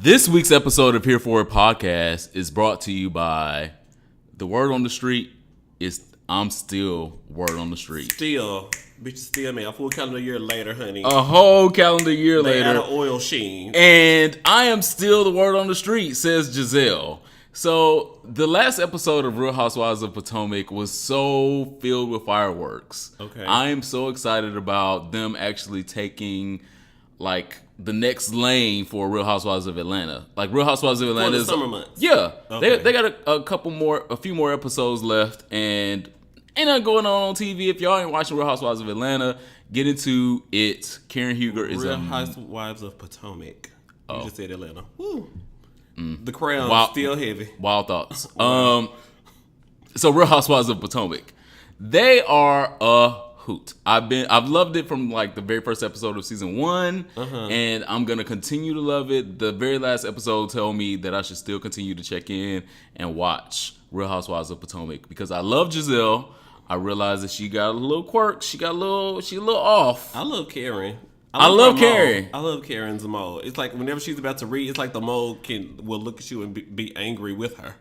This week's episode of Here For It Podcast is brought to you by the word on the street is I'm still word on the street. Still, bitch, still, man. A full calendar year later, honey. A whole calendar year later. Out of oil sheen. And I am still the word on the street, says Giselle. So the last episode of Real Housewives of Potomac was so filled with fireworks. Okay. I am so excited about them actually taking like the next lane for Real Housewives of Atlanta. Like Real Housewives of Atlanta for the summer months. Yeah. Okay. They got a few more episodes left, and ain't nothing going on TV. If y'all ain't watching Real Housewives of Atlanta, get into it. Karen Huger is Real Housewives of Potomac. You just said Atlanta. Woo. The crown still heavy. Wild thoughts. Wow. So Real Housewives of Potomac, they are a hoot. I've loved it from like the very first episode of season 1, and I'm gonna continue to love it. The very last episode told me that I should still continue to check in and watch Real Housewives of Potomac because I love Giselle. I realized that she got a little quirk. She a little off. I love Karen. I love Karen. I love Karen's mode. It's like whenever she's about to read, it's like the mole will look at you and be angry with her.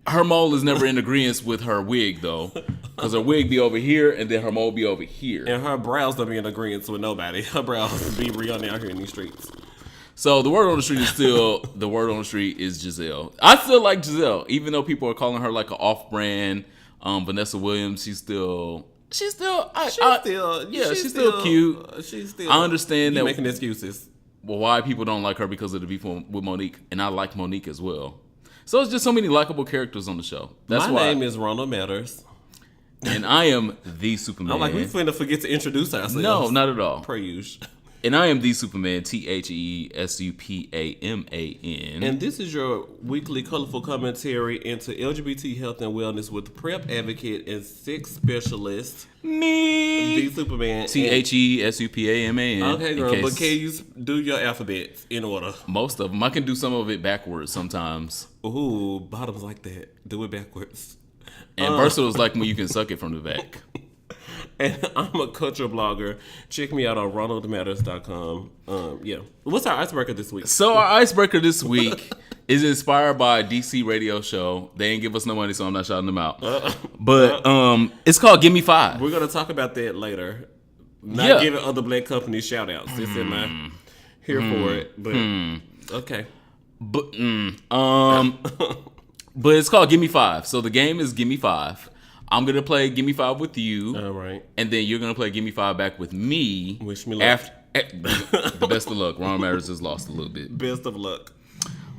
Her mole is never in agreement with her wig, though, because her wig be over here and then her mole be over here. And her brows don't be in agreement with nobody. Her brows be real out here in these streets. So the word on the street is still, the word on the street is Giselle. I still like Giselle, even though people are calling her like an off-brand Vanessa Williams. She's still cute. I understand that making excuses. Well, why people don't like her because of the beef with Monique, and I like Monique as well. So it's just so many likable characters on the show. That's My name is Ronald Matters, and I am the Superman. I'm like, we finna forget to introduce ourselves. No, not at all. Per usual. And I am the Superman, TheSupaman. And this is your weekly colorful commentary into LGBT health and wellness with PrEP advocate and sex specialist. Me. The Superman. TheSupaman. Okay, girl, but can you do your alphabets in order? Most of them. I can do some of it backwards sometimes. Ooh, bottoms like that. Do it backwards. And versatile is like when you can suck it from the back. And I'm a culture blogger. Check me out on ronaldmatters.com. Yeah. What's our icebreaker this week? So our icebreaker this week is inspired by a DC radio show. They ain't give us no money, so I'm not shouting them out. But it's called Give Me 5. We're going to talk about that later. Not giving other black companies shout outs. This am I here for it. But okay. But but it's called Give Me 5. So the game is Give Me 5. I'm going to play Give Me 5 with you. All right. And then you're going to play Give Me 5 back with me. Wish me luck. The best of luck. Ronald Matters has lost a little bit. Best of luck.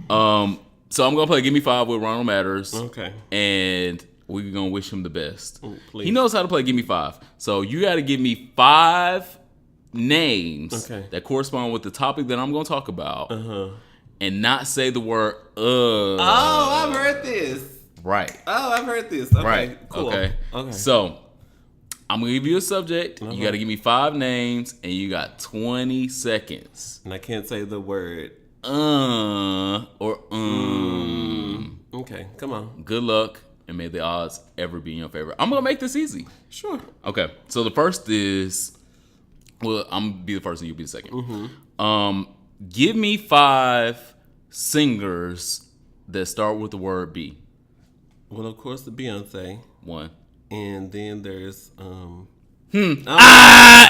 So I'm going to play Give Me 5 with Ronald Matters. Okay. And we're going to wish him the best. Ooh, please. He knows how to play Give Me 5. So you got to give me 5 names that correspond with the topic that I'm going to talk about. And not say the word Oh, I've heard this. Right. Oh, I've heard this. Okay, right. Cool. Okay. So I'm gonna give you a subject. You got to give me 5 names, and you got 20 seconds. And I can't say the word or Okay, come on. Good luck, and may the odds ever be in your favor. I'm gonna make this easy. Sure. Okay. So the first is, well, I'm gonna be the first, and you'll be the second. Give me 5 singers that start with the word B. Well, of course, the Beyonce. 1. And then there's He said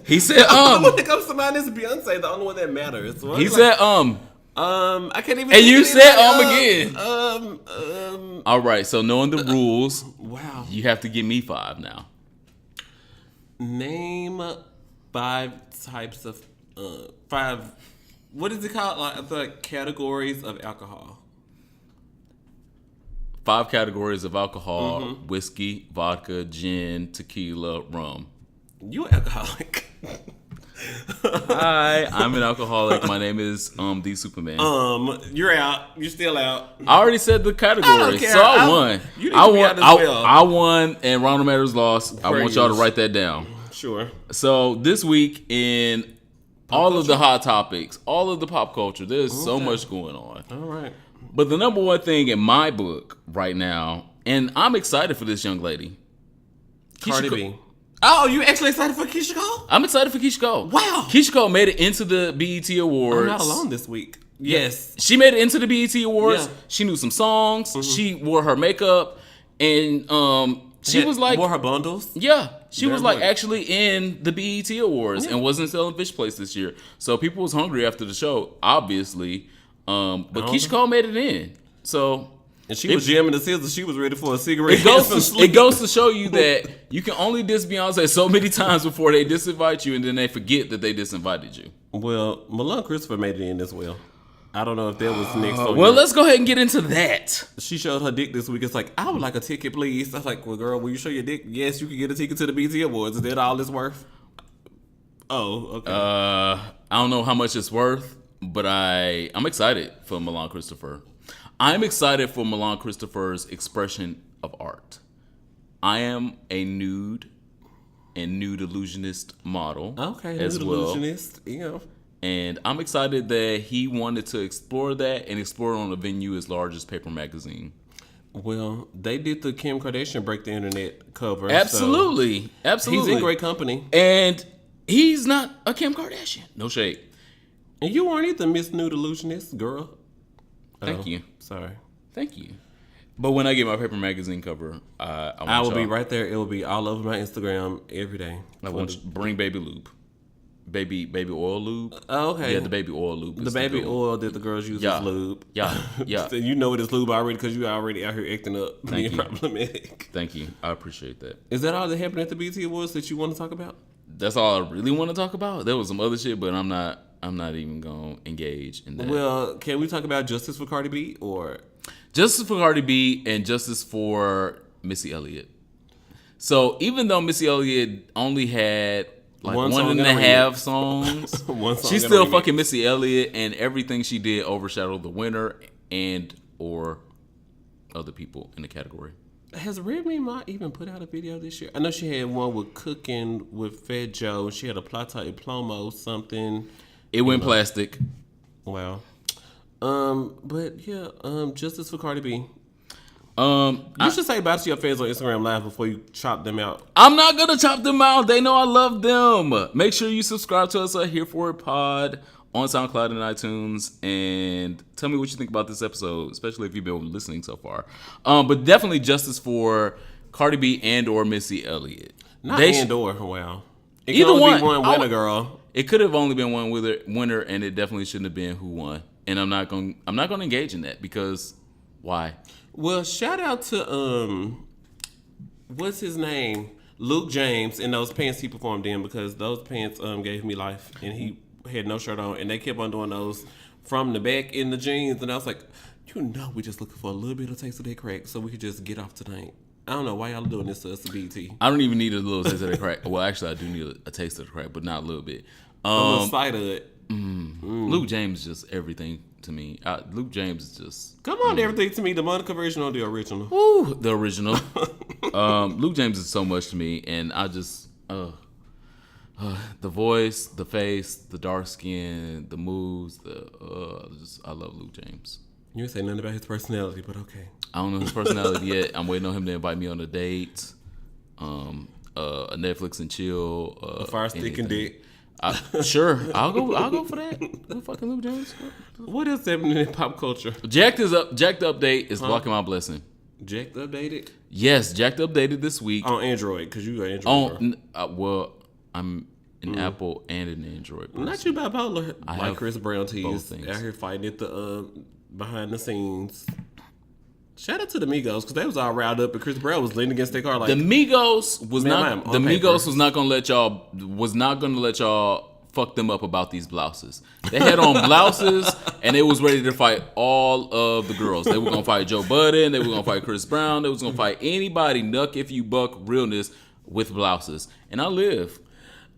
He said When it comes to mine, it's Beyonce, the only one that matters. So he said I can't even. And you said again. All right. So knowing the rules, wow, you have to give me 5 now. Name 5 types of 5. What is it called? Like the categories of alcohol. 5 categories of alcohol: whiskey, vodka, gin, tequila, rum. You an alcoholic? Hi, I'm an alcoholic. My name is the Superman. You're out. You're still out. I already said the categories, so I won. I won, and Ronald Matters lost. I want y'all to write that down. Sure. So this week in all of the hot topics, all of the pop culture, there's so much going on. All right. But the number one thing in my book right now, and I'm excited for this young lady. Cardi B. Oh, you actually excited for Keisha Cole? I'm excited for Keisha Cole. Wow. Keisha Cole made it into the BET Awards. I'm not alone this week. Yes. She made it into the BET Awards. Yeah. She knew some songs. She wore her makeup. And she was like... Wore her bundles? Yeah. She was like good. actually in the BET Awards and wasn't selling fish plates this year. So people was hungry after the show, obviously. But Keisha Cole made it in. So... And she was jamming the scissors. She was ready for a cigarette. It goes to show you that you can only diss Beyonce so many times before they disinvite you, and then they forget that they disinvited you. Well, Malone Christopher made it in as well. I don't know if that was next. Well, let's go ahead and get into that. She showed her dick this week. It's like, I would like a ticket, please. I was like, well, girl, will you show your dick? Yes, you can get a ticket to the BET Awards. Is that all it's worth? Oh, okay. I don't know how much it's worth, but I'm excited for Malone Christopher. I'm excited for Malone Christopher's expression of art. I am a nude illusionist model. Okay, as nude well. illusionist. Yeah. And I'm excited that he wanted to explore that and explore it on a venue as large as Paper Magazine. Well, they did the Kim Kardashian break the internet cover. Absolutely. So Absolutely. he's in great company. And he's not a Kim Kardashian. No shade. And you weren't either, Miss Nude Illusionist, girl. Thank you. Sorry. Thank you. But when I get my Paper Magazine cover, I will be right there. It will be all over my Instagram every day. I want you to bring baby lube. Baby oil lube. Oh, okay. Yeah, the baby oil lube. The baby oil that the girls use as lube. Yeah. So you know it is lube already because you already out here acting up, being problematic. Thank you. I appreciate that. Is that all that happened at the BT Awards that you want to talk about? That's all I really want to talk about. There was some other shit, but I'm not even gonna engage in that. Well, can we talk about justice for Cardi B or justice for Cardi B and justice for Missy Elliott? So even though Missy Elliott only had like one and a half songs, she's still fucking Missy Elliott, and everything she did overshadowed the winner and or other people in the category. Has Remy Ma even put out a video this year? I know she had one with Cooking with Fat Joe. She had a Plata y Plomo something. It went plastic. Wow. But yeah, justice for Cardi B. You should say bye to your fans on Instagram Live before you chop them out. I'm not gonna chop them out. They know I love them. Make sure you subscribe to us at Here For It Pod on SoundCloud and iTunes, and tell me what you think about this episode, especially if you've been listening so far. But definitely justice for Cardi B and or Missy Elliott. Not and or. Wow. It either can only one. be one winner, girl. It could have only been one winner, and it definitely shouldn't have been who won. And I'm not going to engage in that because why? Well, shout out to what's his name, Luke James, and those pants he performed in, because those pants gave me life, and he had no shirt on, and they kept on doing those from the back in the jeans, and I was like, we just looking for a little bit of taste of that crack so we could just get off tonight. I don't know why y'all doing this to us at BT. I don't even need a little taste of the crack. Well, actually, I do need a taste of the crack, but not a little bit. A little side of it. Luke James is just everything to me. Luke James is just... Come on, everything to me. The Monica version or the original? Woo, the original. Luke James is so much to me, and I just... the voice, the face, the dark skin, the moves, I love Luke James. You didn't say nothing about his personality, but okay. I don't know his personality yet. I'm waiting on him to invite me on a date, a Netflix and chill. A fire stick and dick. Sure, I'll go for that. Who fucking Luke James? What else happening in pop culture? Jacked update is blocking my blessing. Jacked updated? Yes, Jacked updated this week on Android because you got Android. Well, I'm an Apple and an Android person. Not you bipolar. I like have Chris Brown teased things. out here fighting at the behind the scenes. Shout out to the Migos because they was all riled up and Chris Brown was leaning against their car like the Migos was not gonna let y'all fuck them up about these blouses. They had on blouses and they was ready to fight all of the girls. They were gonna fight Joe Budden, they were gonna fight Chris Brown, they was gonna fight anybody nuck if you buck realness with blouses. And I live.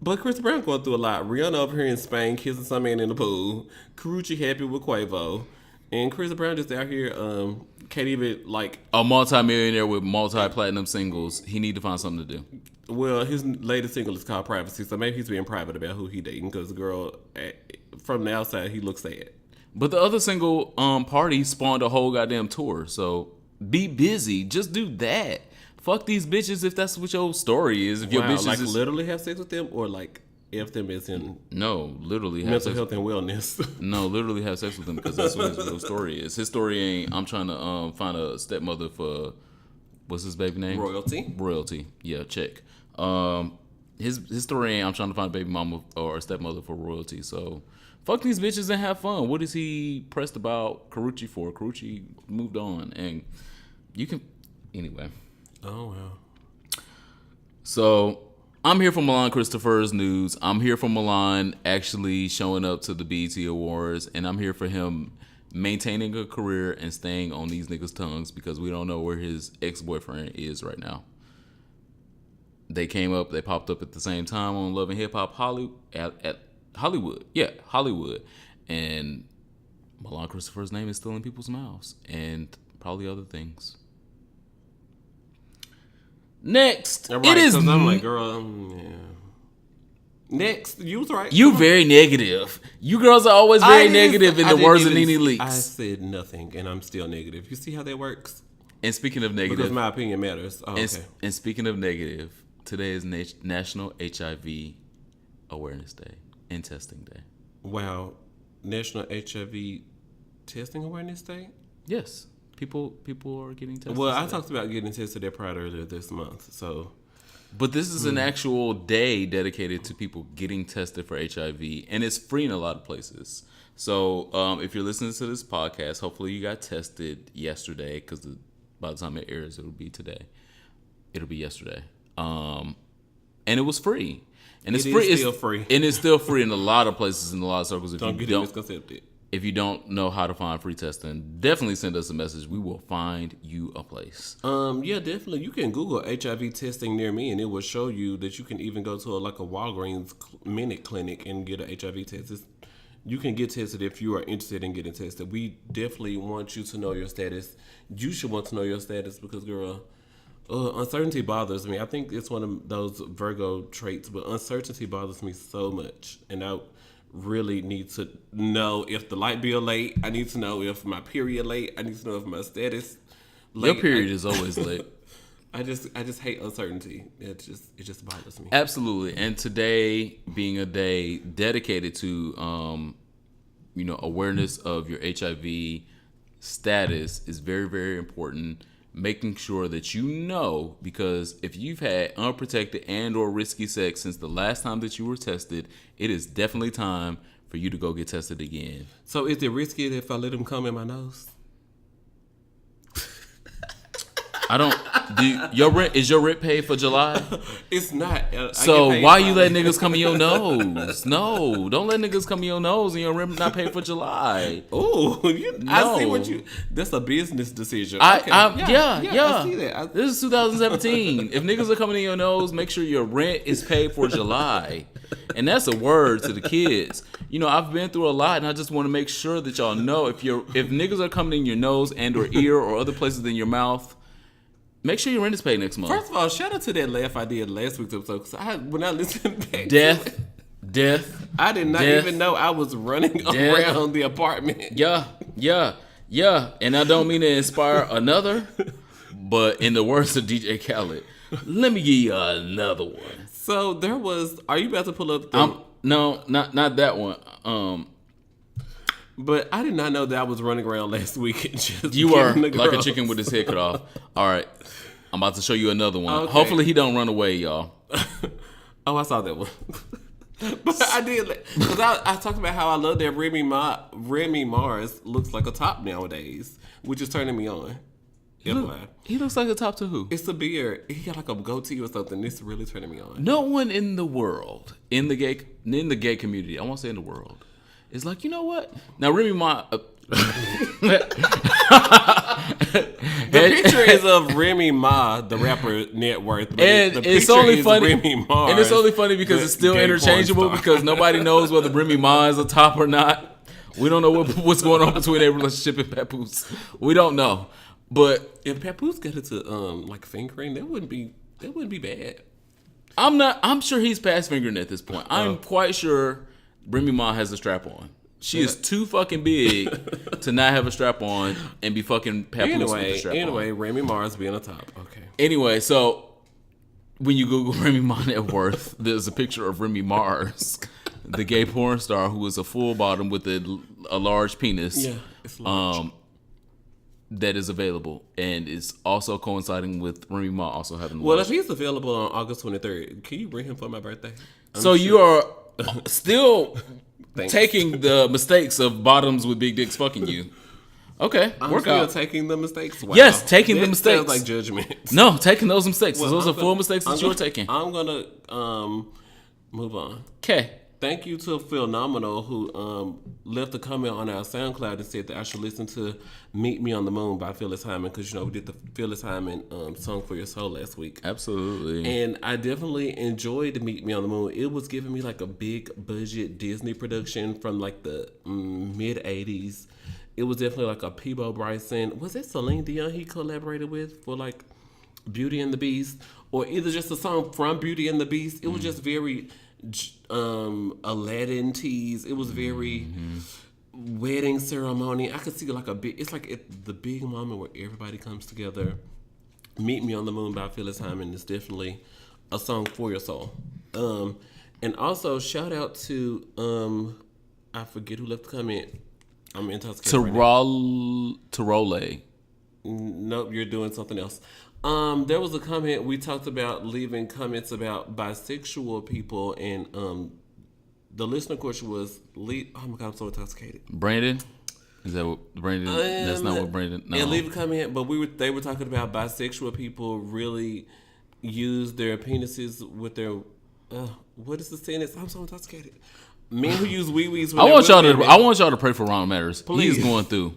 But Chris Brown going through a lot. Rihanna over here in Spain kissing some man in the pool. Karuchi happy with Quavo. And Chris Brown just out here can't even like... A multi-millionaire with multi-platinum singles. He need to find something to do. Well, his latest single is called Privacy, so maybe he's being private about who he dating because the girl, from the outside, he looks sad. But the other single, Party, spawned a whole goddamn tour. So be busy. Just do that. fuck these bitches if that's what your story is. If your bitches like is literally have sex with them, or like if them is in literally have mental sex health and wellness. No, literally have sex with him because that's what his real story is. His story ain't I'm trying to find a stepmother for what's his baby name? Royalty. Yeah, check. His story ain't I'm trying to find a baby mama or a stepmother for royalty. So fuck these bitches and have fun. What is he pressed about Karuchi for? Karuchi moved on, and you can anyway. Oh well. So I'm here for Milan Christopher's news. I'm here for Milan actually showing up to the BET Awards, and I'm here for him maintaining a career and staying on these niggas' tongues because we don't know where his ex-boyfriend is right now. They popped up at the same time on Love and Hip Hop at Hollywood. Yeah, Hollywood. And Milan Christopher's name is still in people's mouths, and probably other things. Next, Right, it is. I'm like, girl, yeah. Next, you was right. You very negative. You girls are always very negative in the words of Nene Leakes. I said nothing, and I'm still negative. You see how that works? And speaking of negative, because my opinion matters. Oh, okay. And speaking of negative, today is National HIV Awareness Day and Testing Day. Wow, National HIV Testing Awareness Day. Yes. People are getting tested. Well, I talked about getting tested at Pride earlier this month, so. But this is an actual day dedicated to people getting tested for HIV, and it's free in a lot of places. So if you're listening to this podcast, hopefully you got tested yesterday, because by the time it airs, it'll be today. It'll be yesterday. And it was free. And it's free. It's still free. And it's still free in a lot of places, in a lot of circles. Don't get it misconcepted. If you don't know how to find free testing, definitely send us a message. We will find you a place. Yeah, definitely. You can Google HIV testing near me, and it will show you that you can even go to a Walgreens minute clinic and get an HIV test. You can get tested if you are interested in getting tested. We definitely want you to know your status. You should want to know your status because, girl, uncertainty bothers me. I think it's one of those Virgo traits, but uncertainty bothers me so much, and I really need to know if the light bill late. I need to know if my period late. I need to know if my status late. Your period is always late. I just hate uncertainty. It just bothers me. Absolutely. And today being a day dedicated to awareness of your HIV status is very, very important. Making sure that you know, because if you've had unprotected and or risky sex since the last time that you were tested, it is definitely time for you to go get tested again. So is it risky if I let him come in my nose? Is your rent paid for July? It's not. So why you let niggas come in your nose? No, don't let niggas come in your nose and your rent not paid for July. Oh, I see what you. That's a business decision. Yeah. I see that. This is 2017. If niggas are coming in your nose, make sure your rent is paid for July. And that's a word to the kids. I've been through a lot, and I just want to make sure that y'all know if niggas are coming in your nose and or ear or other places in your mouth, make sure your rent is paid next month. First of all, shout out to that laugh I did last week's episode. Because when I listened back, death. I did not even know I was running around the apartment. Yeah. And I don't mean to inspire another, but in the words of DJ Khaled, let me give you another one. So there was. Are you about to pull up? No, not that one. But I did not know that I was running around last week. And just you were like a chicken with his head cut off. All right, I'm about to show you another one. Okay. Hopefully he don't run away, y'all. Oh, I saw that one. But I did, because I talked about how I love that Remy Mars looks like a top nowadays, which is turning me on. He looks like a top to who? It's a beard. He got like a goatee or something. It's really turning me on. No one in the world, in the gay community, I won't say in the world, is like, you know what? Now Remy Ma. The picture is of Remy Ma, the rapper net worth. And the it's only funny. Remy Mars, and it's only funny because it's still interchangeable because nobody knows whether Remy Ma is a top or not. We don't know what's going on between their relationship and Papoose. We don't know. But if Papoose got into like fingering, that wouldn't be bad. I'm sure he's past fingering at this point. I'm quite sure Remy Ma has a strap on. She is too fucking big to not have a strap on and be fucking Papoose with the strap on. Anyway, Remy Mars being a top. Okay. Anyway, so when you Google Remy Ma net worth, there's a picture of Remy Mars, the gay porn star who is a full bottom with a large penis. Yeah, it's large. That is available, and it's also coinciding with Remy Ma also having. Well, if he's available on August 23rd, can you bring him for my birthday? You are still taking the mistakes of bottoms with big dicks fucking you. Okay, I'm still taking the mistakes. Wow. Yes, taking the mistakes. Sounds like judgment. No, taking those mistakes. Those are full mistakes that you're taking. I'm gonna move on. Okay. Thank you to Phenomenal who left a comment on our SoundCloud and said that I should listen to "Meet Me on the Moon" by Phyllis Hyman, because we did the Phyllis Hyman "Song for Your Soul" last week. Absolutely. And I definitely enjoyed "Meet Me on the Moon." It was giving me like a big budget Disney production from like the mid '80s. It was definitely like a Peebo Bryson. Was it Celine Dion he collaborated with for like Beauty and the Beast, or either just a song from Beauty and the Beast? It was just very Aladdin tease. It was very wedding ceremony. I could see like it's like the big moment where everybody comes together. "Meet Me on the Moon" by Phyllis Hyman is definitely a song for your soul. And also shout out to I forget who left the comment. I'm intoxicated. Tarole. Nope, you're doing something else. There was a comment. We talked about leaving comments about bisexual people, and the listener question was, oh my God, I'm so intoxicated. Brandon? Is that what Brandon? That's not what Brandon. No. And leave a comment, but they were talking about bisexual people really use their penises with their. What is the sentence? I'm so intoxicated. Men who use wee-wees. I want y'all to pray for Ron Matters. Please. He's going through.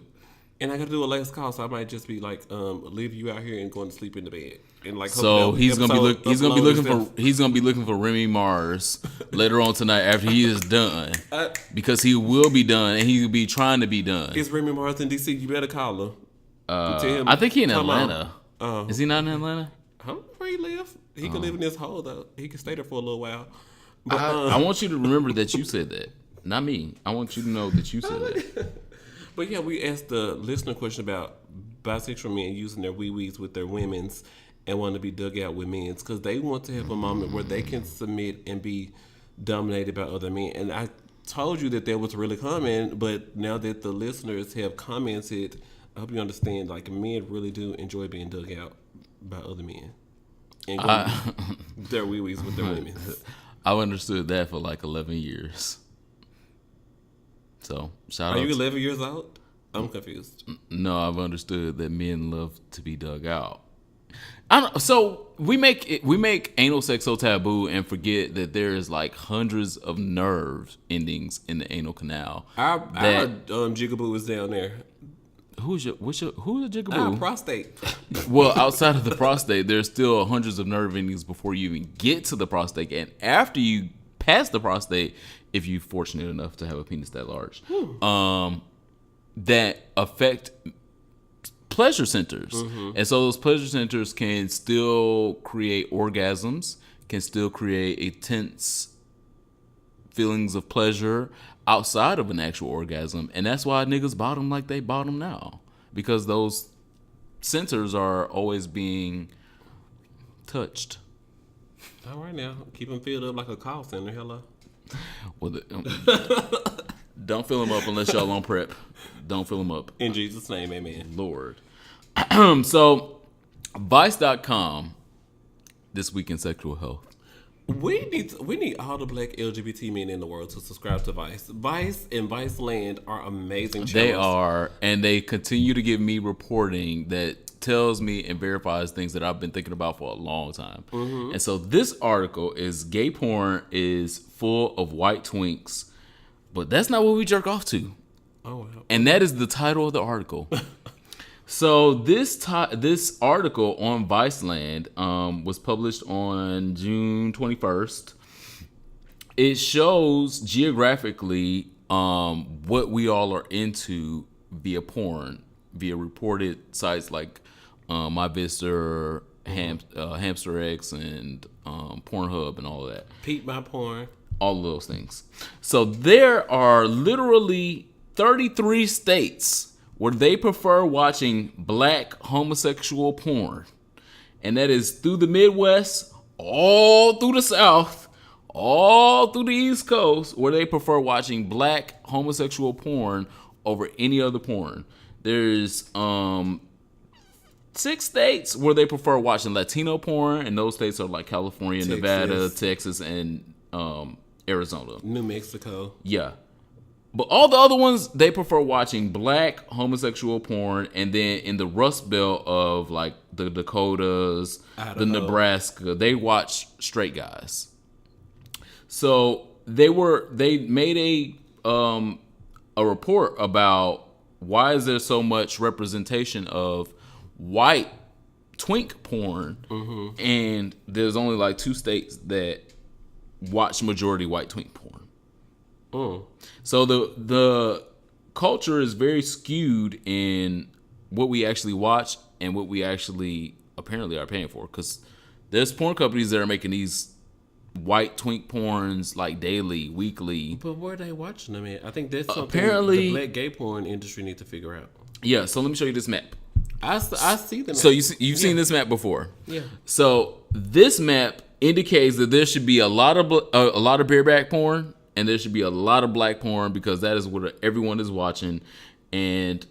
And I got to do a last call, so I might just be like, leave you out here and going to sleep in the bed. And like, so he's gonna be looking for Remy Mars later on tonight after he is done, because he will be done and he will be trying to be done. Is Remy Mars in DC? You better call her. I think he's in Atlanta. Is he not in Atlanta? I don't know where he live. He could live in this hole though. He could stay there for a little while. But, I want you to remember that you said that, not me. I want you to know that you said that. But yeah, we asked the listener question about bisexual men using their wee-wees with their women's and want to be dug out with men's, because they want to have a moment where they can submit and be dominated by other men. And I told you that was really common, but now that the listeners have commented, I hope you understand, like, men really do enjoy being dug out by other men. And their wee-wees with their women's. I've understood that for like 11 years. So, shout out. Are you 11 years old? I'm confused. No, I've understood that men love to be dug out. So we make anal sex so taboo and forget that there is like hundreds of nerve endings in the anal canal. Our jigaboo is down there. Who's the jigaboo? Prostate. Well, outside of the prostate, there's still hundreds of nerve endings before you even get to the prostate, and after you pass the prostate, if you're fortunate enough to have a penis that large, that affect pleasure centers. And so those pleasure centers can still create orgasms, can still create intense feelings of pleasure outside of an actual orgasm. And that's why niggas bottom like they bottom now, because those centers are always being touched. All right, now keep them filled up like a call center. Hello. Well, don't fill them up unless y'all on prep. Don't fill them up. In Jesus' name, amen. Lord. So, Vice.com, this week in sexual health. We need all the black LGBT men in the world to subscribe to Vice. Vice and Vice Land are amazing channels. They are, and they continue to give me reporting that tells me and verifies things that I've been thinking about for a long time. And so this article is gay porn is full of white twinks, but that's not what we jerk off to. Oh, wow. And that is the title of the article. So this article on Viceland was published on June 21st. It shows geographically what we all are into via porn, via reported sites like MyVista, Hamster X, and Pornhub, and all of that. Peep My Porn. All of those things. So there are literally 33 states where they prefer watching black homosexual porn. and that is through the Midwest, all through the South, all through the East Coast, where they prefer watching black homosexual porn over any other porn. There's 6 states where they prefer watching Latino porn, and those states are like California, Texas, Nevada, Texas, and Arizona. New Mexico. Yeah. But all the other ones, they prefer watching black homosexual porn, and then in the Rust Belt of like the Dakotas, Idaho, the Nebraska, they watch straight guys. So they made a report about why is there so much representation of white twink porn, and there's only like 2 states that watch majority white twink porn. So the culture is very skewed in what we actually watch and what we actually apparently are paying for, because there's porn companies that are making these white twink porns like daily, weekly. But where are they watching them at? I think that's something apparently the black gay porn industry needs to figure out. Yeah, so let me show you this map. I see the map. So you've seen this map before. Yeah. So this map indicates that there should be a lot of bareback porn, and there should be a lot of black porn, because that is what everyone is watching. And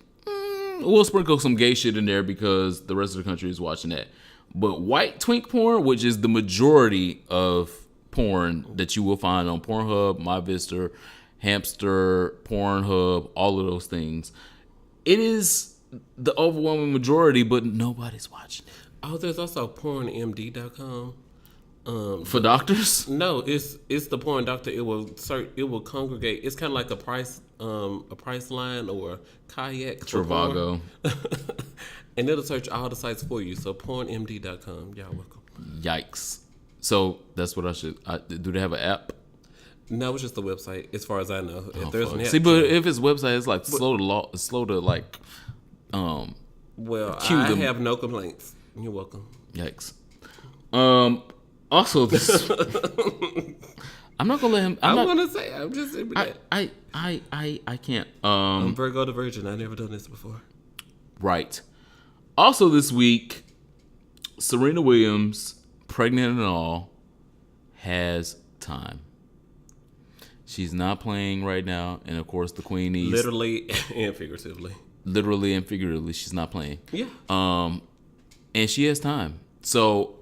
we'll sprinkle some gay shit in there because the rest of the country is watching that. But white twink porn, which is the majority of porn that you will find on Pornhub, MyVista, Hamster, Pornhub, all of those things, it is the overwhelming majority, but nobody's watching it. Oh, there's also pornmd.com. For doctors? No, it's the porn doctor. It will congregate. It's kind of like a price line or a kayak. Trivago. And it'll search all the sites for you. So pornmd.com. Y'all welcome. Yikes. So that's what I should. Do they have an app? No, it's just the website, as far as I know. If there's an app, see, but if it's website, it's like slow to like. Well, I have no complaints. You're welcome. Yikes. Also, this. I'm not gonna let him. I'm just that. I can't. I'm Virgo the Virgin. I've never done this before. Right. Also, this week, Serena Williams, pregnant and all, has time. She's not playing right now, and of course, the Queen needs literally and figuratively. Literally and figuratively, she's not playing. Yeah. And she has time. So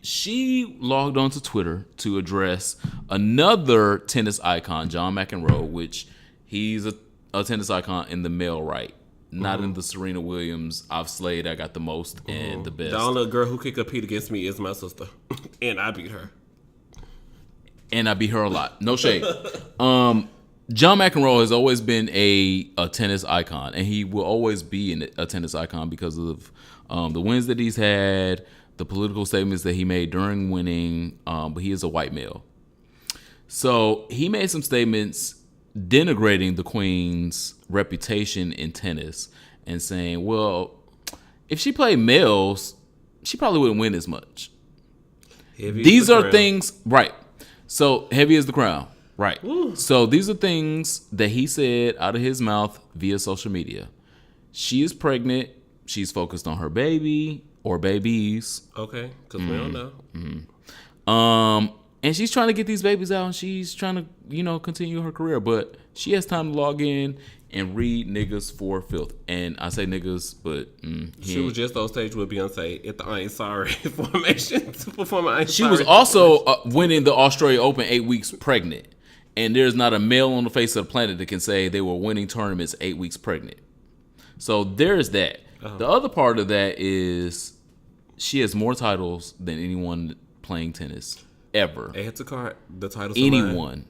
she logged onto Twitter to address another tennis icon, John McEnroe, which he's a tennis icon in the male right, not in the Serena Williams, I've slayed, I got the most and the best. The only girl who can compete against me is my sister, and I beat her. And I beat her a lot. No shade. John McEnroe has always been a tennis icon, and he will always be a tennis icon because of the wins that he's had, the political statements that he made during winning, but he is a white male. So he made some statements denigrating the Queen's reputation in tennis and saying, well, if she played males, she probably wouldn't win as much. These are things, right. So heavy as the crown. Right. Woo. So these are things that he said out of his mouth via social media. She is pregnant. She's focused on her baby or babies. Okay, because we don't know. And she's trying to get these babies out, and she's trying to, continue her career. But she has time to log in and read niggas for filth. And I say niggas, but she was just on stage with Beyonce at the I Ain't Sorry formation to perform I Ain't Sorry. She was also winning the Australia Open 8 weeks pregnant. And there's not a male on the face of the planet that can say they were winning tournaments 8 weeks pregnant. So there's that. Uh-huh. The other part of that is she has more titles than anyone playing tennis ever. Add to cart the titles. Anyone.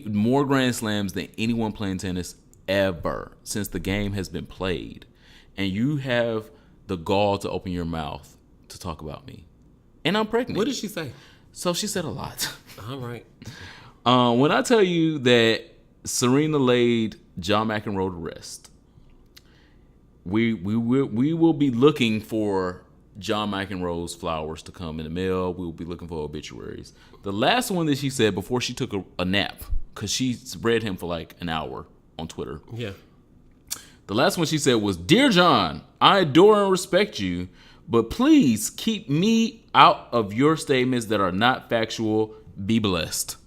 More Grand Slams than anyone playing tennis ever since the game has been played. And you have the gall to open your mouth to talk about me. And I'm pregnant. What did she say? So she said a lot. All right. When I tell you that Serena laid John McEnroe to rest, we will be looking for John McEnroe's flowers to come in the mail. We will be looking for obituaries. The last one that she said before she took a nap, because she read him for like an hour on Twitter. Yeah. The last one she said was, "Dear John, I adore and respect you, But please keep me out of your statements that are not factual. Be blessed.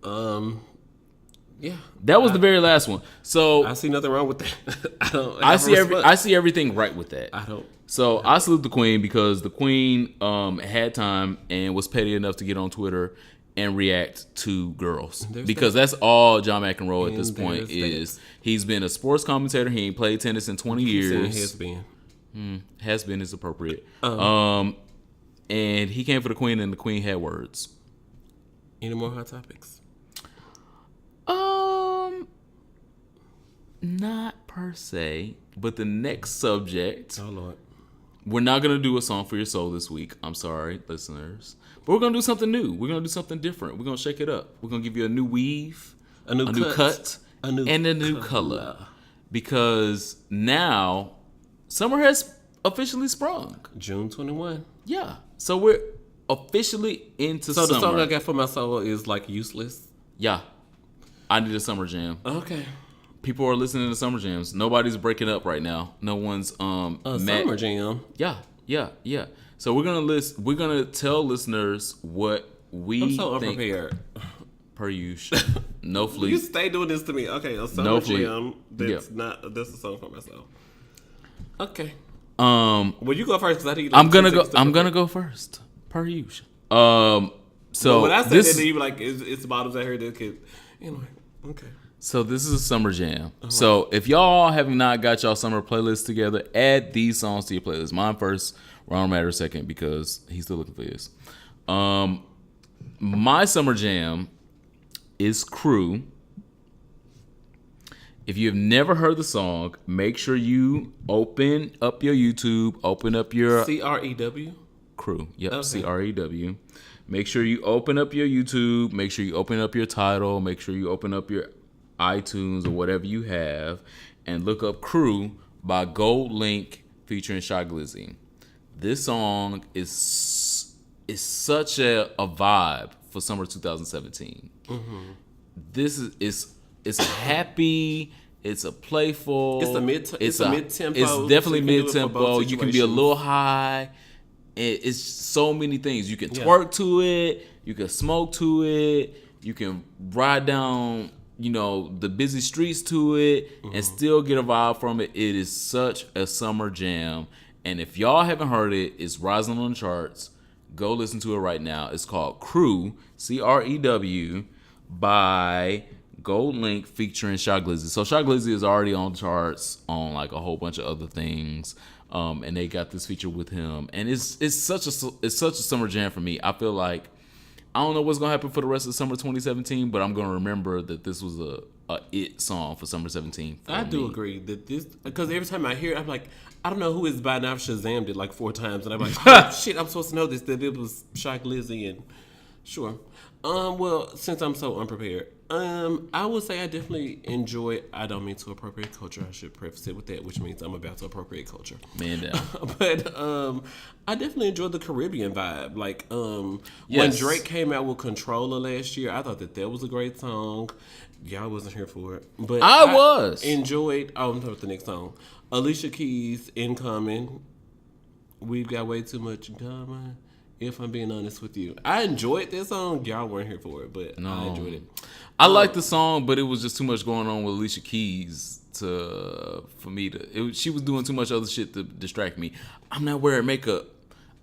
Yeah. That was the very last one. So I see nothing wrong with that. I see everything right with that. I don't. So I salute the queen because the queen had time and was petty enough to get on Twitter and react to girls. Because that's all John McEnroe at this point is. He's been a sports commentator. He ain't played tennis in 20 years. Has been. Has been is appropriate. And he came for the queen and the queen had words. Any more hot topics? Not per se, but the next subject. Oh Lord. We're not going to do a song for your soul this week. I'm sorry, listeners. But we're going to do something new. We're going to do something different. We're going to shake it up. We're going to give you a new weave, a new cut, and a new color. Because now, summer has officially sprung. June 21. Yeah. So we're officially into summer. So the song I got for my soul is like useless? Yeah. I need a summer jam. Okay. People are listening to summer jams. Nobody's breaking up right now. No one's summer jam. Yeah. So we're gonna tell listeners what we I'm so think. unprepared. Per usual. No fleet. You stay doing this to me. Okay, a summer jam. That's a song for myself. Okay. Well, you go first because I think I'm gonna go first. Per usual. So when I say that, you be like, it's bottoms out here that could, anyway. Okay. So this is a summer jam. So if y'all have not got y'all summer playlist together, add these songs to your playlist. Mine first, Ronald Matter second, because he's still looking for this. My summer jam is Crew. If you have never heard the song, make sure you open up your YouTube, open up your CREW? Crew. Yep, okay. CREW. Make sure you open up your YouTube, make sure you open up your title, make sure you open up your iTunes or whatever you have, and look up Crew by Gold Link featuring Shy Glizzy. This song is such a vibe for summer 2017. Mm-hmm. This is it's happy, it's a playful, it's a mid-tempo. It's definitely mid-tempo. You can be a little high. It's so many things. You can twerk to it, you can smoke to it, you can ride down the busy streets to it and still get a vibe from it. It is such a summer jam. And if y'all haven't heard it, it's rising on the charts. Go listen to it right now. It's called Crew, CREW, by Gold Link featuring Shy Glizzy. So Shy Glizzy is already on charts on like a whole bunch of other things. And they got this feature with him. And it's such a summer jam for me. I feel like I don't know what's gonna happen for the rest of summer 2017, but I'm gonna remember that this was a it song for summer 17. I do agree that this, because every time I hear it, I'm like, I don't know who is by now. I've Shazammed it like 4 times, and I'm like, oh, shit, I'm supposed to know this, that it was Shy Glizzy, and sure. Well, since I'm so unprepared, I would say I definitely enjoy. I don't mean to appropriate culture. I should preface it with that, which means I'm about to appropriate culture. Man down. But I definitely enjoyed the Caribbean vibe. Like when Drake came out with Controller last year, I thought that was a great song. Y'all wasn't here for it, but I was enjoyed. I'm talking about the next song. Alicia Keys, Incoming. We've got way too much in common. If I'm being honest with you, I enjoyed this song. Y'all weren't here for it, but I enjoyed it. I liked the song, but it was just too much going on with Alicia Keys for me to. She was doing too much other shit to distract me. I'm not wearing makeup.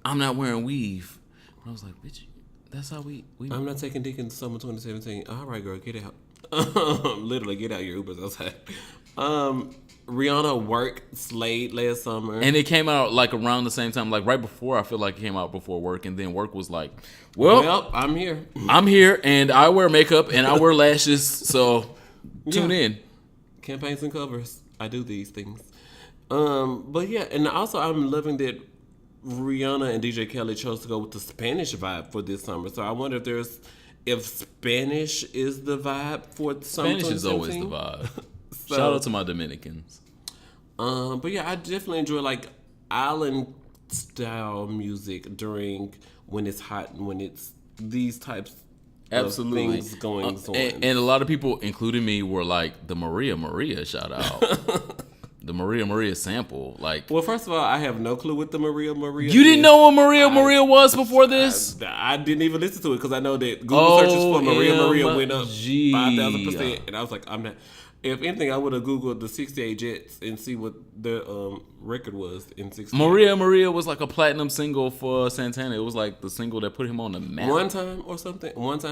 I'm not wearing weave. I was like, bitch, that's how we. I'm not taking dick in summer 2017. All right, girl, get out. Literally, get out your Ubers outside. Rihanna Work slayed last summer. And it came out like around the same time, like right before. I feel like it came out before Work, and then Work was like, well, I'm here. I'm here, and I wear makeup, and I wear lashes, so tune in. Campaigns and covers. I do these things. But yeah, and also I'm loving that Rihanna and DJ Kelly chose to go with the Spanish vibe for this summer. So I wonder if Spanish is the vibe for summer 2017. Spanish is always the vibe. So, shout out to my Dominicans. But yeah, I definitely enjoy like island style music during when it's hot and when it's these types of things going on. And a lot of people, including me, were like the Maria shout out. the Maria sample. Like, well, first of all, I have no clue what the Maria. You didn't know what Maria was before this? I didn't even listen to it because I know that Google searches for Maria went up 5,000%, and I was like, I'm not. If anything, I would have Googled the 68 Jets and see what their record was in 68. Maria was like a platinum single for Santana. It was like the single that put him on the map. One time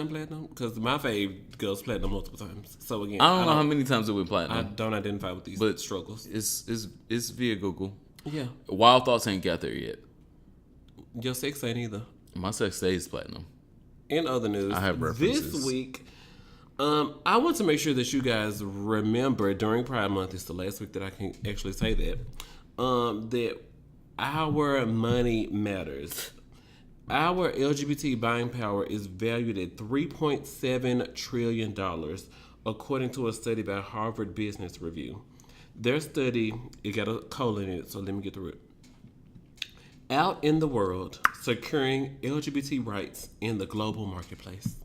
platinum? Because my fave goes platinum multiple times. So again, I don't know how many times it went platinum. I don't identify with these struggles. It's via Google. Yeah. Wild Thoughts ain't got there yet. Your sex ain't either. My sex stays platinum. In other news, I have references. This week, I want to make sure that you guys remember during Pride Month, it's the last week that I can actually say that, that our money matters. Our LGBT buying power is valued at $3.7 trillion, according to a study by Harvard Business Review. Their study, it got a colon in it, so let me get through it. Out in the world, securing LGBT rights in the global marketplace.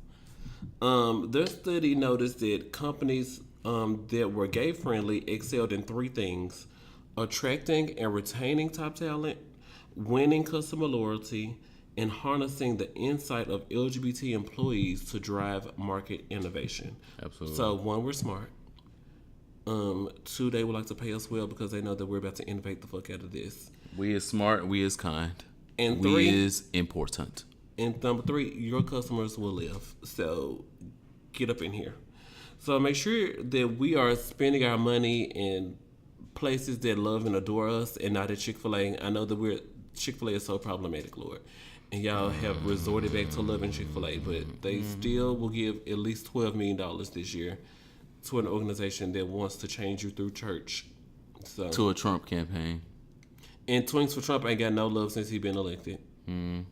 Their study noticed that companies that were gay-friendly excelled in 3 things: attracting and retaining top talent, winning customer loyalty, and harnessing the insight of LGBT employees to drive market innovation. Absolutely. So, 1, we're smart. 2, they would like to pay us well because they know that we're about to innovate the fuck out of this. We is smart, we is kind. And we 3 is important. And number 3, your customers will live. So get up in here. So make sure that we are spending our money in places that love and adore us and not at Chick-fil-A. I know that Chick-fil-A is so problematic, Lord. And y'all have resorted back to loving Chick-fil-A, but they still will give at least $12 million this year to an organization that wants to change you through church. So, to a Trump campaign. And Twinks for Trump ain't got no love since he been elected.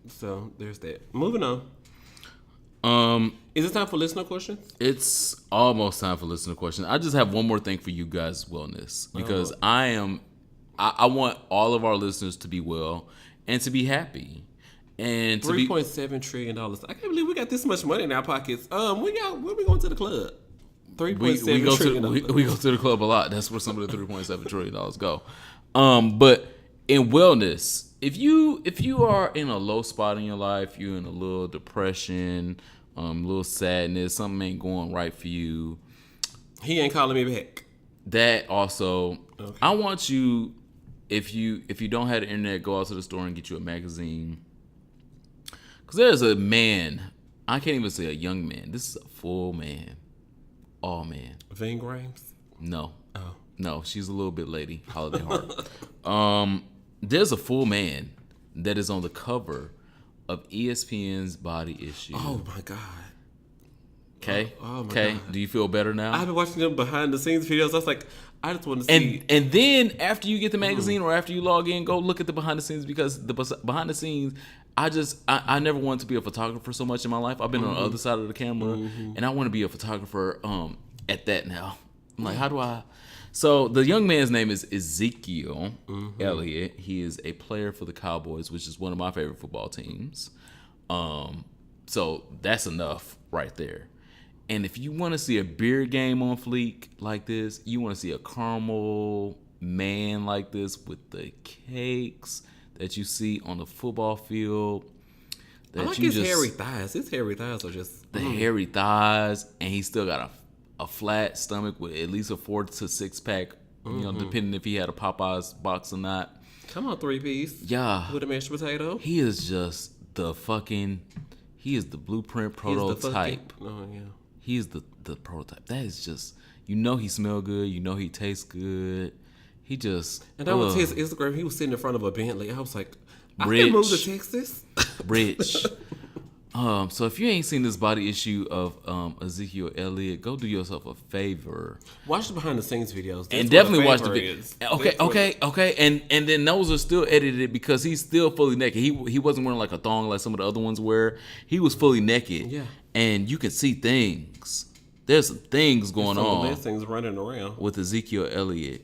So there's that. Moving on. Is it time for listener questions? It's almost time for listener questions. I just have one more thing for you guys' wellness because I want all of our listeners to be well and to be happy. And $3.7 trillion. I can't believe we got this much money in our pockets. When we going to the club? $3.7 trillion. We go to the club a lot. That's where some of the $3.7 trillion go. But in wellness, if you are in a low spot in your life, you're in a little depression, a little sadness, something ain't going right for you. He ain't calling me back. That also, okay. I want you, if you don't have the internet, go out to the store and get you a magazine. Because there's a man, I can't even say a young man. This is a full man. All man. Vane Grimes? No. Oh. No, she's a little bit lady. Holiday Heart. There's a full man that is on the cover of ESPN's Body Issue. Oh my God. Okay. Oh my God. Do you feel better now? I've been watching them behind the scenes videos. I was like, I just want to see. And then after you get the magazine or after you log in, go look at the behind the scenes, because the behind the scenes, I never wanted to be a photographer so much in my life. I've been on the other side of the camera, and I want to be a photographer at that now. I'm like, how do I? So the young man's name is Ezekiel Elliott. He is a player for the Cowboys, which is one of my favorite football teams. So that's enough right there. And if you want to see a beer game on fleek like this, you want to see a caramel man like this with the cakes that you see on the football field. I like his hairy thighs. His hairy thighs are just... The hairy thighs, and he still got a flat stomach with at least a 4 to 6 pack, you know, depending if he had a Popeyes box or not. Come on, 3-piece. Yeah. With a mashed potato. He is just he is the blueprint prototype. Oh, yeah. He is the prototype. That is just, he smell good. He tastes good. He just... And I went to his Instagram. He was sitting in front of a Bentley. I was like, I can move to Texas. Rich. So if you ain't seen this Body Issue of Ezekiel Elliott, go do yourself a favor. Watch the behind the scenes videos. That's and definitely watch the video. Okay. And then those are still edited because he's still fully naked. He wasn't wearing like a thong like some of the other ones wear. He was fully naked. Yeah. And you can see things. There's some things going on. There's things running around with Ezekiel Elliott.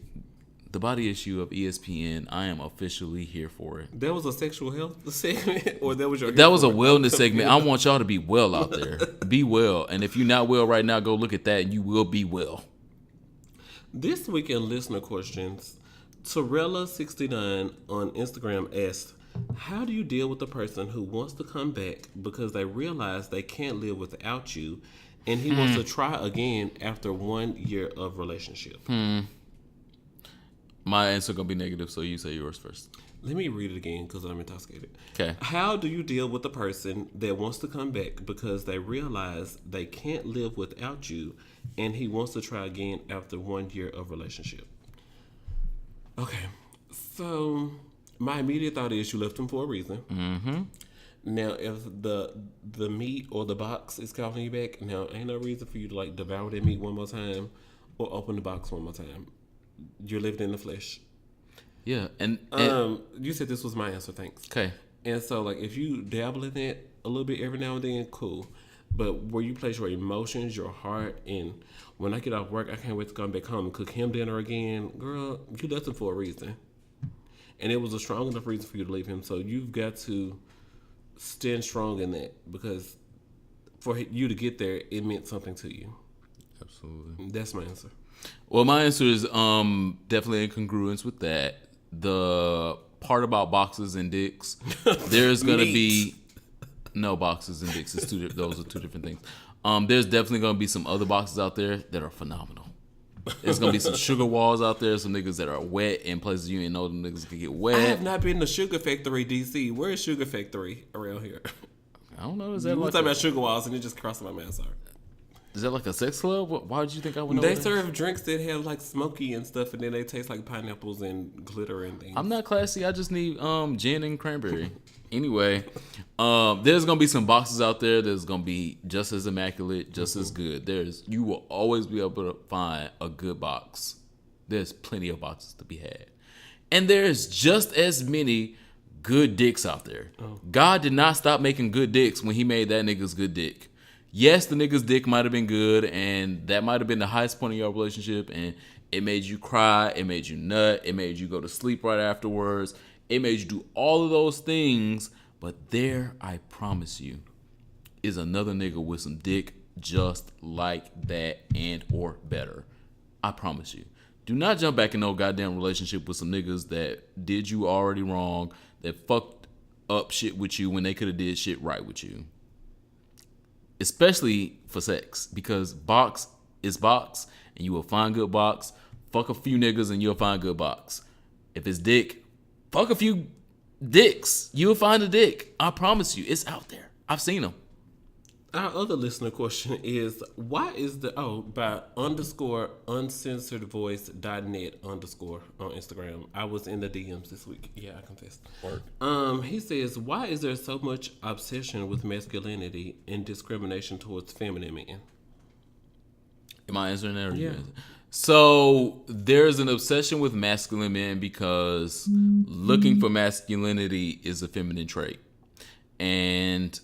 The Body Issue of ESPN, I am officially here for it. That was a sexual health segment, or that was your... That was a wellness segment. I want y'all to be well out there. Be well. And if you're not well right now, go look at that and you will be well. This week in listener questions, Torella69 on Instagram asked, how do you deal with the person who wants to come back because they realize they can't live without you and he wants to try again after 1 year of relationship? My answer gonna be negative, so you say yours first. Let me read it again because I'm intoxicated. Okay. How do you deal with the person that wants to come back because they realize they can't live without you and he wants to try again after 1 year of relationship? Okay. So my immediate thought is you left him for a reason. Mm-hmm. Now, if the meat or the box is calling you back, now ain't no reason for you to like devour that meat one more time or open the box one more time. You're living in the flesh. Yeah, and you said this was my answer. Thanks. Okay. And so, like, if you dabble in that a little bit every now and then, cool. But where you place your emotions, your heart, and when I get off work, I can't wait to come back home and cook him dinner again. Girl, you left him for a reason. And it was a strong enough reason for you to leave him. So you've got to stand strong in that because for you to get there, it meant something to you. Absolutely. That's my answer. Well, my answer is definitely in congruence with that. The part about boxes and dicks, there's gonna be no boxes and dicks. It's those are two different things. There's definitely gonna be some other boxes out there that are phenomenal. There's gonna be some sugar walls out there, some niggas that are wet in places you didn't know them niggas could get wet. I have not been to Sugar Factory, DC. Where is Sugar Factory around here? I don't know. Is You that were like talking about sugar walls and it just crossed my mind. Sorry. is that like a sex club? Why would you think I would know? They that? serve drinks that have like smoky and stuff, and then they taste like pineapples and glitter and things. I'm not classy. I just need gin and cranberry. Anyway, there's gonna be some boxes out there that's gonna be just as immaculate, just as good. You will always be able to find a good box. There's plenty of boxes to be had, and there's just as many good dicks out there. Oh. God did not stop making good dicks when He made that nigga's good dick. Yes, the nigga's dick might have been good, and that might have been the highest point of your relationship, and it made you cry, it made you nut, it made you go to sleep right afterwards, it made you do all of those things, but there, I promise you, is another nigga with some dick just like that and or better. I promise you. Do not jump back in no goddamn relationship with some niggas that did you already wrong, that fucked up shit with you when they could have did shit right with you. Especially for sex, because box is box, and you will find good box. Fuck a few niggas, and you'll find good box. If it's dick, fuck a few dicks. You'll find a dick. I promise you, it's out there. I've seen them. Our other listener question is, why is the by _uncensoredvoice.net_ on Instagram. I was in the DMs this week. Yeah, I confess. He says, why is there so much obsession with masculinity and discrimination towards feminine men? Am I answering that? Or yeah. So there's an obsession with masculine men because looking for masculinity is a feminine trait. And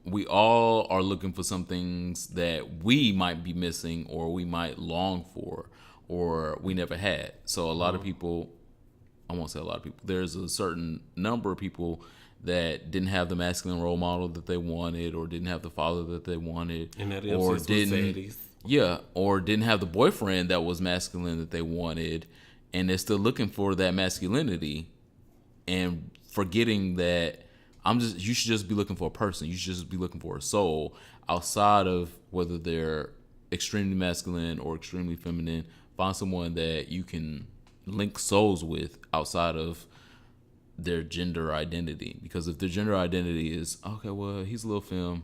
we all are looking for some things that we might be missing or we might long for or we never had. So a lot of people, I won't say a lot of people, there's a certain number of people that didn't have the masculine role model that they wanted or didn't have the father that they wanted. And that or didn't, or didn't have the boyfriend that was masculine that they wanted. And they're still looking for that masculinity and forgetting that you should just be looking for a person. You should just be looking for a soul outside of whether they're extremely masculine or extremely feminine. Find someone that you can link souls with outside of their gender identity. Because if their gender identity is, okay, well, he's a little femme,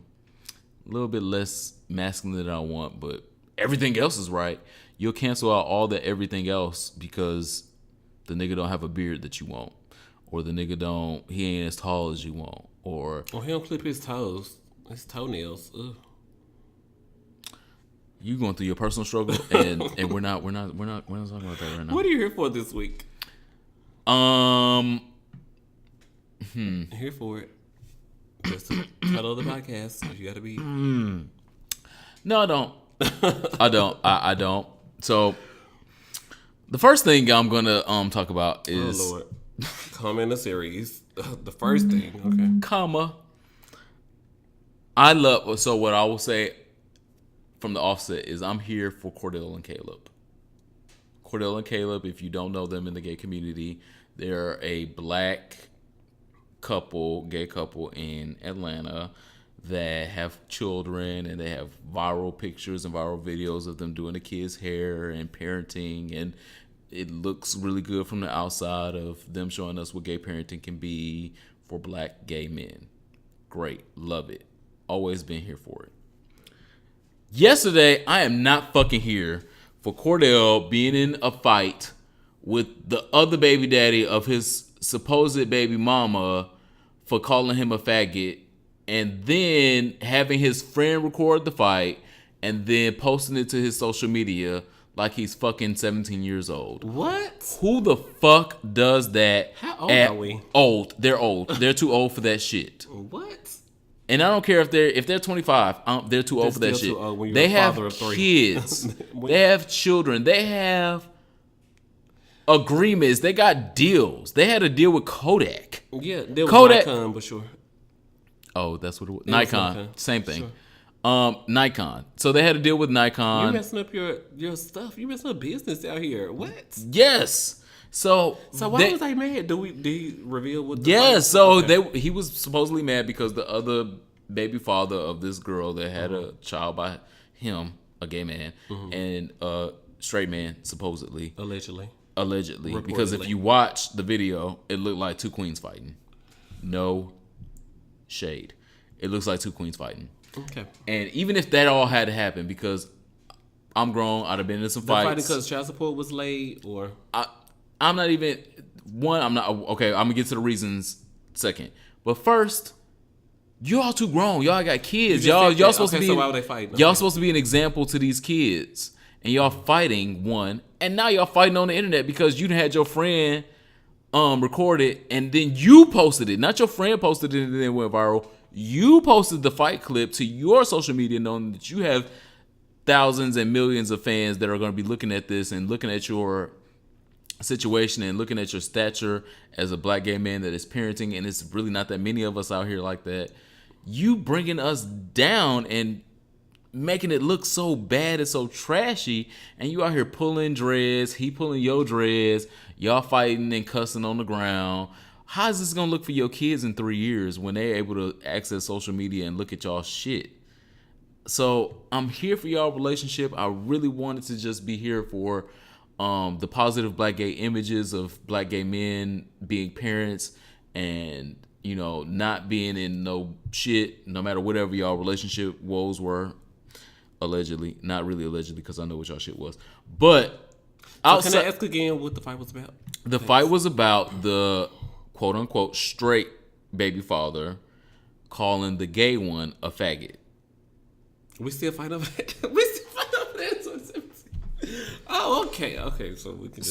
a little bit less masculine than I want, but everything else is right, you'll cancel out all the everything else because the nigga don't have a beard that you want. Or the nigga he ain't as tall as you want. Or he don't clip his toes, his toenails. Ugh. You going through your personal struggle, and we're not talking about that right now. What are you here for this week? Here for it. Just the title of the podcast. You got to be. No, I don't. I don't. So the first thing I'm gonna talk about is. Oh Lord. Come in the series. The first thing, okay. So what I will say from the offset is I'm here for Cordell and Caleb. Cordell and Caleb, if you don't know them in the gay community, they're a black gay couple in Atlanta that have children, and they have viral pictures and viral videos of them doing the kids' hair and parenting, and it looks really good from the outside of them showing us what gay parenting can be for black gay men. Great. Love it. Always been here for it. Yesterday, I am not fucking here for Cordell being in a fight with the other baby daddy of his supposed baby mama for calling him a faggot, and then having his friend record the fight and then posting it to his social media like he's fucking 17 years old. What? Who the fuck does that? How old are we? Old. They're old. They're too old for that shit. What? And I don't care if they're 25. They're too old for that shit. They have kids. They have children. They have agreements. They got deals. They had a deal with Kodak. Yeah, there was Kodak. Nikon, but sure. Oh, that's what it was. Nikon. Same thing. Sure. Nikon. So they had a deal with Nikon. You messing up your stuff. You messing up business out here. What? Yes. So why was they mad? Did he reveal what? He was supposedly mad because the other baby father of this girl that had a child by him, a gay man, and a straight man, supposedly. Allegedly. Reportedly. Because if you watch the video, it looked like two queens fighting. No shade. It looks like two queens fighting. Okay. And even if that all had to happen, because I'm grown, I'd have been in some fights. Fighting because child support was late, or I'm not even one. I'm not okay. I'm gonna get to the reasons second, but first, you all too grown. Y'all got kids. Y'all supposed to be. So why would they fight? Y'all supposed to be an example to these kids, and y'all fighting one, and now y'all fighting on the internet because you had your friend record it, and then you posted it. Not your friend posted it and then it went viral. You posted the fight clip to your social media, knowing that you have thousands and millions of fans that are going to be looking at this and looking at your situation and looking at your stature as a black gay man that is parenting, and it's really not that many of us out here like that. You bringing us down and making it look so bad and so trashy, and you out here pulling dreads, he pulling your dreads, y'all fighting and cussing on the ground. How's this gonna look for your kids in 3 years when they're able to access social media and look at y'all shit? So I'm here for y'all relationship. I really wanted to just be here for the positive black gay images of black gay men being parents, and not being in no shit, no matter whatever y'all relationship woes were. Allegedly, not really allegedly, because I know what y'all shit was. But can I ask again what the fight was about? The fight was about the quote unquote straight baby father calling the gay one a faggot. We still fight over that. We still fight over that. Oh, okay. So we can.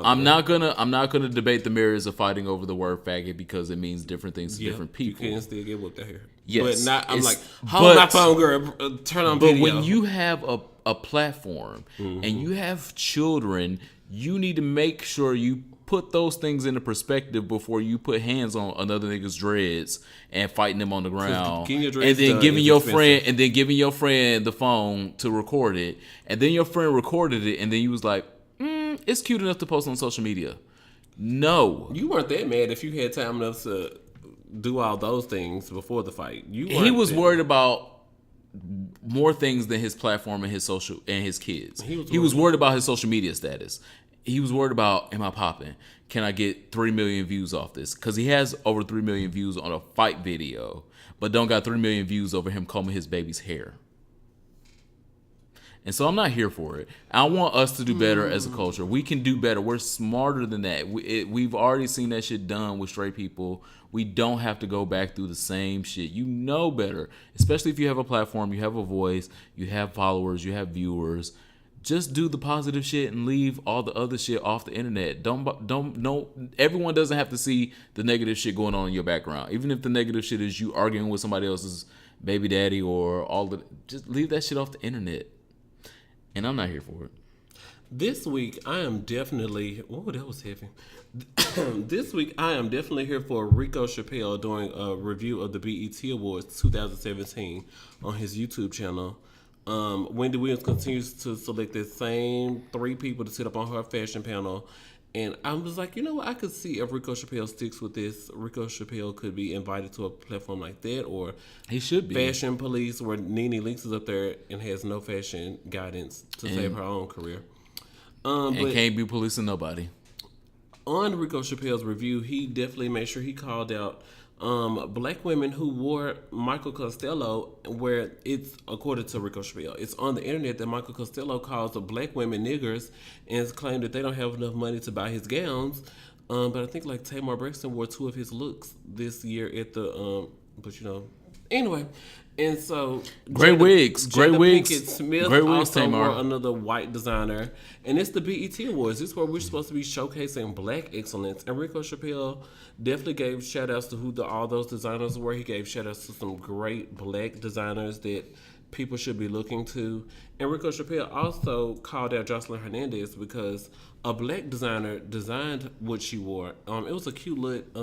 I'm not gonna debate the merits of fighting over the word faggot, because it means different things to different people. You can still get whooped out here. Yes, but not. I'm like, hold my phone, girl. Turn on video. But when you have a platform and you have children, you need to make sure you put those things into perspective before you put hands on another nigga's dreads and fighting them on the ground, and then giving your friend the phone to record it, and then your friend recorded it, and then you was like, it's cute enough to post on social media. No, you weren't that mad if you had time enough to do all those things before the fight. He was worried about more things than his platform and his social and his kids. He was worried about his social media status. He was worried about, am I popping? Can I get 3 million views off this? Because he has over 3 million views on a fight video, but don't got 3 million views over him combing his baby's hair. And so I'm not here for it. I want us to do better as a culture. We can do better. We're smarter than that. We've already seen that shit done with straight people. We don't have to go back through the same shit. You know better, especially if you have a platform, you have a voice, you have followers, you have viewers. Just do the positive shit and leave all the other shit off the internet. Don't. Everyone doesn't have to see the negative shit going on in your background. Even if the negative shit is you arguing with somebody else's baby daddy or all the, just leave that shit off the internet. And I'm not here for it. This week I am definitely. Oh, that was heavy. This week I am definitely here for Rico Chappelle doing a review of the BET Awards 2017 on his YouTube channel. Wendy Williams continues to select the same 3 people to sit up on her fashion panel. And I was like, you know what? I could see if Rico Chappelle sticks with this. Rico Chappelle could be invited to a platform like that, or he should be Fashion Police, where Nene Leakes is up there and has no fashion guidance to save her own career. And can't be policing nobody. On Rico Chappelle's review, he definitely made sure he called out black women who wore Michael Costello, where it's, according to Rico Chappelle, it's on the internet that Michael Costello calls the black women niggers and claimed that they don't have enough money to buy his gowns. But I think like Tamar Braxton wore 2 of his looks this year at the, anyway. And so great wigs. Pinkett Smith great wigs, also Tamar. wore another white designer. And it's the BET Awards. This is where we're supposed to be showcasing black excellence. And Rico Chappelle definitely gave shout outs to all those designers were. He gave shout outs to some great black designers that people should be looking to. And Rico Chappelle also called out Jocelyn Hernandez because a black designer designed what she wore. It was a cute look.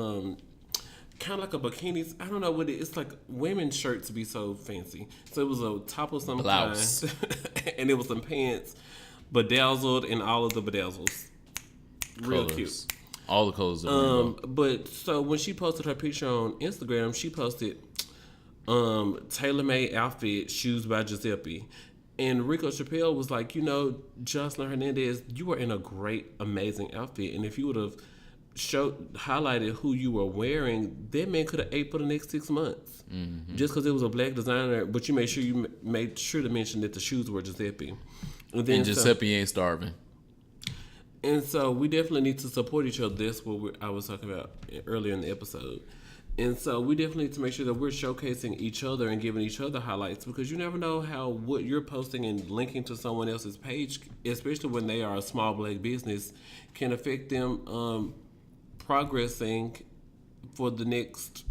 Kind of like a bikini. I don't know what it is. It's like women's shirts be so fancy. So it was a top of some blouse, kind, and it was some pants, bedazzled, and all of the bedazzles. Real cute. All the colors. But so when she posted her picture on Instagram, she posted tailor-made outfit, shoes by Giuseppe. And Rico Chappelle was like, Jocelyn Hernandez, you were in a great, amazing outfit, and if you would have highlighted who you were wearing, that man could have ate for the next 6 months. Mm-hmm. Just because it was a black designer, but you made sure to mention that the shoes were Giuseppe. And Giuseppe ain't starving. And so we definitely need to support each other. That's what I was talking about earlier in the episode. And so we definitely need to make sure that we're showcasing each other and giving each other highlights, because you never know how what you're posting and linking to someone else's page, especially when they are a small black business, can affect them progressing for the next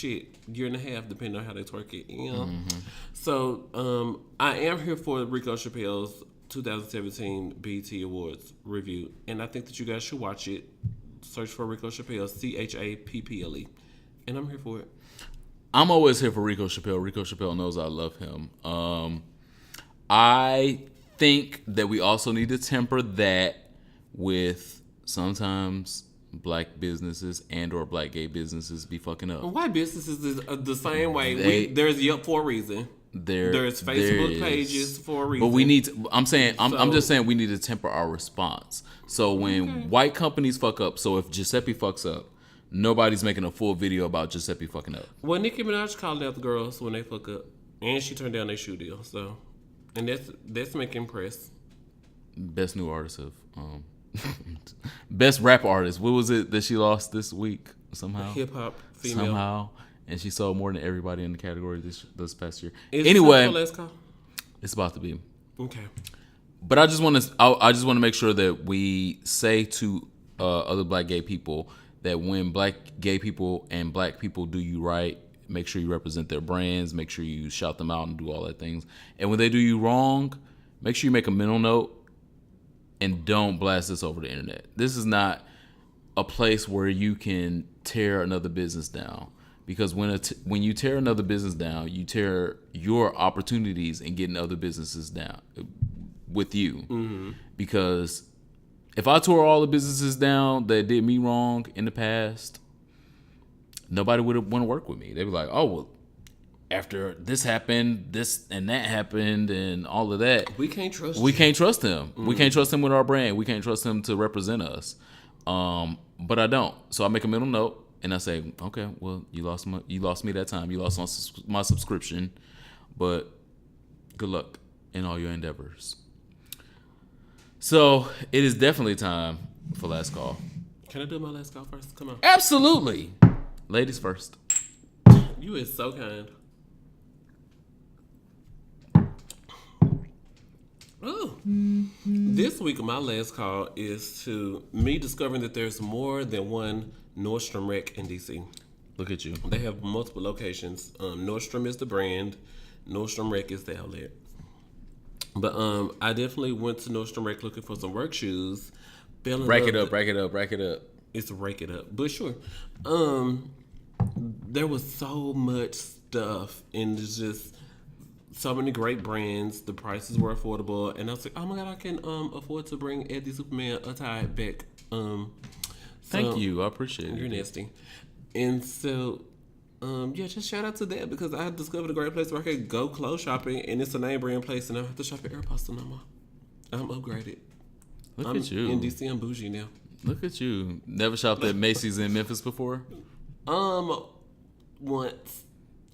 year and a half, depending on how they twerk it. Mm-hmm. So I am here for Rico Chappelle's 2017 BET Awards review, and I think that you guys should watch it. Search for Rico Chappelle, Chapple, and I'm here for it. I'm always here for Rico Chappelle. Rico Chappelle knows I love him. I think that we also need to temper that with sometimes black businesses and or black gay businesses be fucking up. White businesses is the same way. There's Yelp for a reason. There's Facebook pages for a reason. But we need to, I'm just saying we need to temper our response. So when white companies fuck up, so if Giuseppe fucks up, nobody's making a full video about Giuseppe fucking up. Well, Nicki Minaj called out the girls when they fuck up, and she turned down their shoe deal. So, and that's making press. Best new artist of best rap artist. What was it that she lost this week? Somehow hip hop female. Somehow, and she sold more than everybody in the category this past year. Anyway, last call? It's about to be okay. But I just want to make sure that we say to other black gay people that when black gay people and black people do you right, make sure you represent their brands, make sure you shout them out and do all that things. And when they do you wrong, make sure you make a mental note and don't blast this over the internet. This is not a place where you can tear another business down, because when you tear another business down, you tear your opportunities in getting other businesses down with you. Mm-hmm. Because if I tore all the businesses down that did me wrong in the past, nobody would want to work with me. They'd be like, oh, well, after this happened, this and that happened and all of that, we can't trust him. Mm-hmm. We can't trust him with our brand. We can't trust him to represent us. But I don't. So I make a mental note and I say, okay, well, you lost me that time. You lost my subscription, but good luck in all your endeavors. So it is definitely time for last call. Can I do my last call first? Come on. Absolutely. Ladies first. You is so kind. Oh. This week, my last call is to me discovering that there's more than one Nordstrom Rack in DC. Look at you. They have multiple locations. Nordstrom is the brand. Nordstrom Rack is the outlet. But I definitely went to Nordstrom Rack looking for some work shoes. Rack it up. It's rake it up. But sure. There was so much stuff, and it's just so many great brands. The prices were affordable, and I was like, "Oh my god, I can afford to bring Eddie Superman attire back." Thank you, I appreciate it. You're nasty, and so. Just shout out to that because I discovered a great place where I could go clothes shopping, and it's a name brand place, and I don't have to shop at Aeropostale no more. I'm upgraded. Look at you. In DC, I'm bougie now. Look at you. Never shopped at Macy's in Memphis before? Once.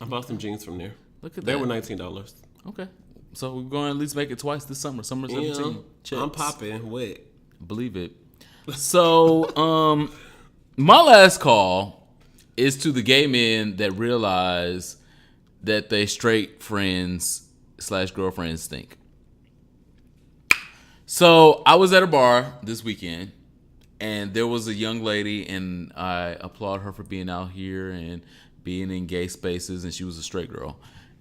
I bought some jeans from there. Look at they that. They were $19. Okay. So we're going to at least make it twice this summer. Summer 17. Yeah, I'm popping. Wet. Believe it. So, my last call is to the gay men that realize that they straight friends / girlfriends stink. So I was at a bar this weekend, and there was a young lady, and I applaud her for being out here and being in gay spaces, and she was a straight girl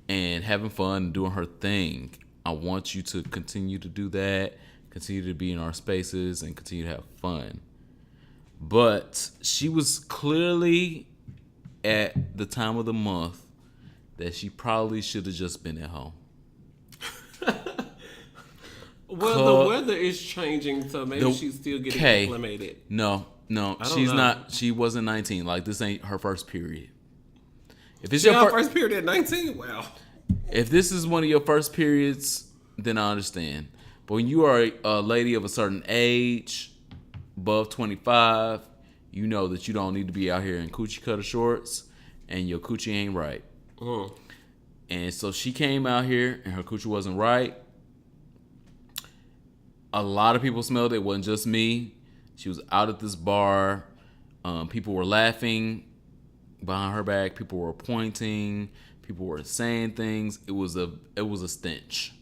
and having fun and doing her thing. I want you to continue to do that, continue to be in our spaces, and continue to have fun. But she was clearly at the time of the month that she probably should have just been at home. Well, the weather is changing, so maybe she's still getting acclimated. No, she's not. She wasn't 19. Like, this ain't her first period. If it's your first period at 19, wow. If this is one of your first periods, then I understand. But when you are a lady of a certain age, above 25, you know that you don't need to be out here in coochie cutter shorts, and your coochie ain't right. And so she came out here, and her coochie wasn't right. A lot of people smelled it. It wasn't just me. She was out at this bar. People were laughing behind her back. People were pointing. People were saying things. It was a stench.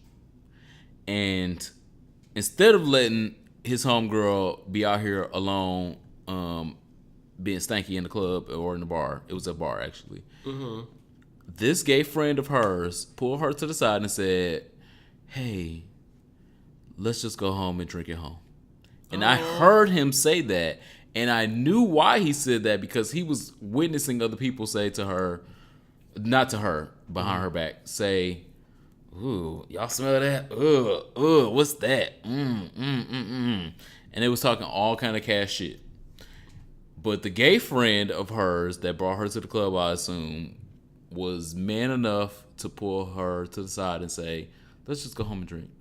And instead of letting his homegirl be out here alone, being stanky in the club or in the bar. It was a bar, actually. This gay friend of hers pulled her to the side and said, "Hey, let's just go home and drink at home." And I heard him say that, and I knew why he said that, because he was witnessing other people say to her, not to her, behind her back, say, "Ooh, y'all smell that? Ugh, what's that? And they was talking all kind of cash shit. But the gay friend of hers that brought her to the club, I assume, was man enough to pull her to the side and say, "Let's just go home and drink.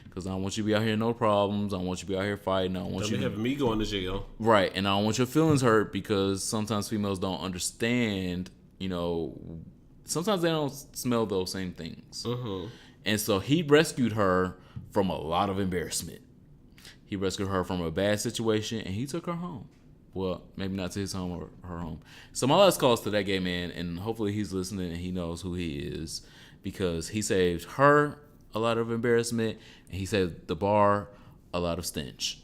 Because I don't want you to be out here no problems. I don't want you to be out here fighting. I don't want you to have me going to jail." Right. And I don't want your feelings hurt, because sometimes females don't understand, sometimes they don't smell those same things. And so he rescued her from a lot of embarrassment. He rescued her from a bad situation, and he took her home. Well, maybe not to his home or her home. So my last call is to that gay man, and hopefully he's listening and he knows who he is, because he saved her a lot of embarrassment, and he saved the bar a lot of stench.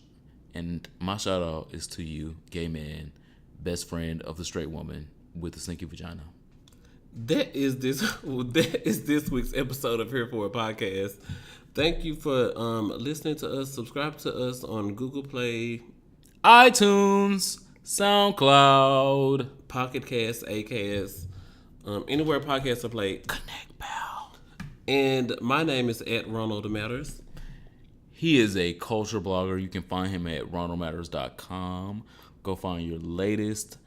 And my shout out is to you, gay man, best friend of the straight woman with the stinky vagina. That is this week's episode of Here For a Podcast. Thank you for listening to us. Subscribe to us on Google Play, iTunes, SoundCloud, Pocket Cast, Acast, anywhere podcasts are played. Connect, pal. And my name is @RonaldMatters. He is a culture blogger. You can find him at ronaldmatters.com. Go find your latest,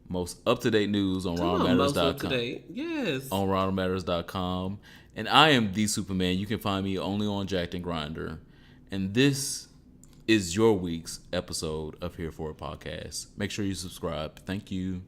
most up-to-date news on ronaldmatters.com. Most up-to-date, yes. On ronaldmatters.com. And I am the Superman. You can find me only on Jacked and Grindr. And this is your week's episode of Here For a Podcast. Make sure you subscribe. Thank you.